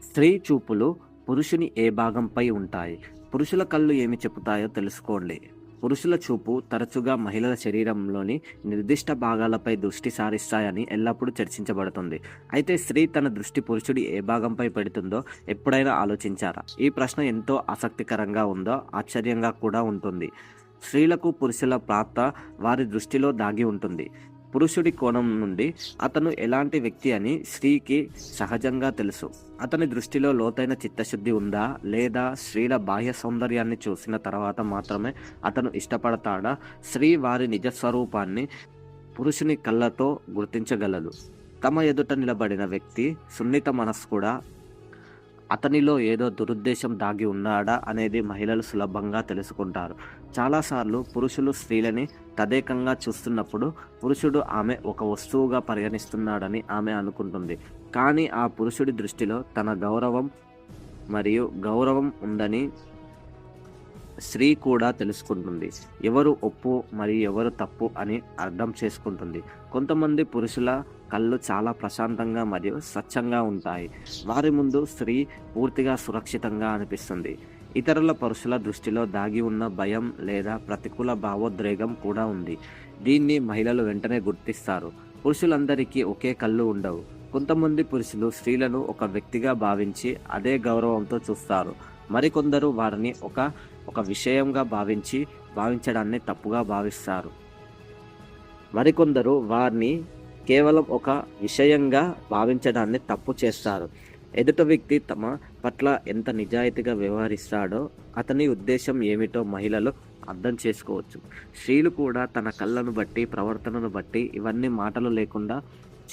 స్త్రీ చూపులు పురుషుని ఏ భాగంపై ఉంటాయి? పురుషుల కళ్ళు ఏమి చెబుతాయో తెలుసుకోండి. పురుషుల చూపు తరచుగా మహిళల శరీరంలోని నిర్దిష్ట భాగాలపై దృష్టి సారిస్తాయని ఎల్లప్పుడూ చర్చించబడుతుంది. అయితే స్త్రీ తన దృష్టి పురుషుడి ఏ భాగంపై పెడుతుందో ఎప్పుడైనా ఆలోచించారా? ఈ ప్రశ్న ఎంతో ఆసక్తికరంగా ఉందో ఆశ్చర్యంగా కూడా ఉంటుంది. స్త్రీలకు పురుషుల పాత్ర వారి దృష్టిలో దాగి ఉంటుంది. పురుషుడి కోణం నుండి అతను ఎలాంటి వ్యక్తి అని స్త్రీకి సహజంగా తెలుసు. అతని దృష్టిలో లోతైన చిత్తశుద్ధి ఉందా, లేదా స్త్రీల బాహ్య సౌందర్యాన్ని చూసిన తర్వాత మాత్రమే అతను ఇష్టపడతాడా? స్త్రీ వారి నిజస్వరూపాన్ని పురుషుని కళ్ళతో గుర్తించగలదు. తమ ఎదుట నిలబడిన వ్యక్తి సున్నిత మనస్కుడా, అతనిలో ఏదో దురుద్దేశం దాగి ఉన్నాడా అనేది మహిళలు సులభంగా తెలుసుకుంటారు. చాలాసార్లు పురుషులు స్త్రీలని తదేకంగా చూస్తున్నప్పుడు పురుషుడు ఆమె ఒక వస్తువుగా పరిగణిస్తున్నాడని ఆమె అనుకుంటుంది. కానీ ఆ పురుషుడి దృష్టిలో తన గౌరవం ఉందని స్త్రీ కూడా తెలుసుకుంటుంది. ఎవరు ఒప్పు మరియు ఎవరు తప్పు అని అర్థం చేసుకుంటుంది. కొంతమంది పురుషుల కళ్ళు చాలా ప్రశాంతంగా మరియు స్వచ్ఛంగా ఉంటాయి. వారి ముందు స్త్రీ పూర్తిగా సురక్షితంగా అనిపిస్తుంది. ఇతరుల పురుషుల దృష్టిలో దాగి ఉన్న భయం లేదా ప్రతికూల భావోద్రేకం కూడా ఉంది. దీన్ని మహిళలు వెంటనే గుర్తిస్తారు. పురుషులందరికీ ఒకే కళ్ళు ఉండవు. కొంతమంది పురుషులు స్త్రీలను ఒక వ్యక్తిగా భావించి అదే గౌరవంతో చూస్తారు. మరికొందరు వారిని ఒక విషయంగా భావించడాన్ని తప్పుగా భావిస్తారు. మరికొందరు వారిని కేవలం ఒక విషయంగా భావించడాన్ని తప్పు చేస్తారు. ఎదుట వ్యక్తి తమ పట్ల ఎంత నిజాయితీగా వ్యవహరిస్తాడో అతని ఉద్దేశం ఏమిటో మహిళలు అర్థం చేసుకోవచ్చు. స్త్రీలు కూడా తన కళ్ళను బట్టి, ప్రవర్తనను బట్టి ఇవన్నీ మాటలు లేకుండా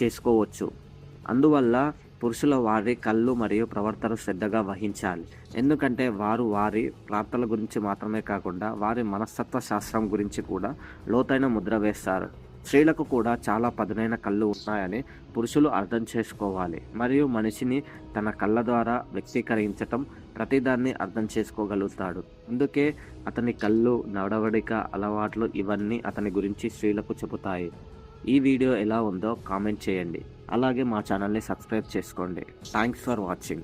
చేసుకోవచ్చు. అందువల్ల పురుషుల వారి కళ్ళు మరియు ప్రవర్తన శ్రద్ధగా వహించాలి. ఎందుకంటే వారు వారి ప్రార్థనల గురించి మాత్రమే కాకుండా వారి మనస్తత్వ శాస్త్రం గురించి కూడా లోతైన ముద్ర వేస్తారు. స్త్రీలకు కూడా చాలా పదునైన కళ్ళు ఉన్నాయని పురుషులు అర్థం చేసుకోవాలి. మరియు మనిషిని తన కళ్ళ ద్వారా వ్యక్తీకరించటం, ప్రతిదాన్ని అర్థం చేసుకోగలుగుతాడు. అందుకే అతని కళ్ళు, నడవడిక, అలవాట్లు ఇవన్నీ అతని గురించి స్త్రీలకు చెబుతాయి. ఈ వీడియో ఎలా ఉందో కామెంట్ చేయండి. అలాగే మా ఛానల్ని సబ్స్క్రైబ్ చేసుకోండి. Thanks for watching.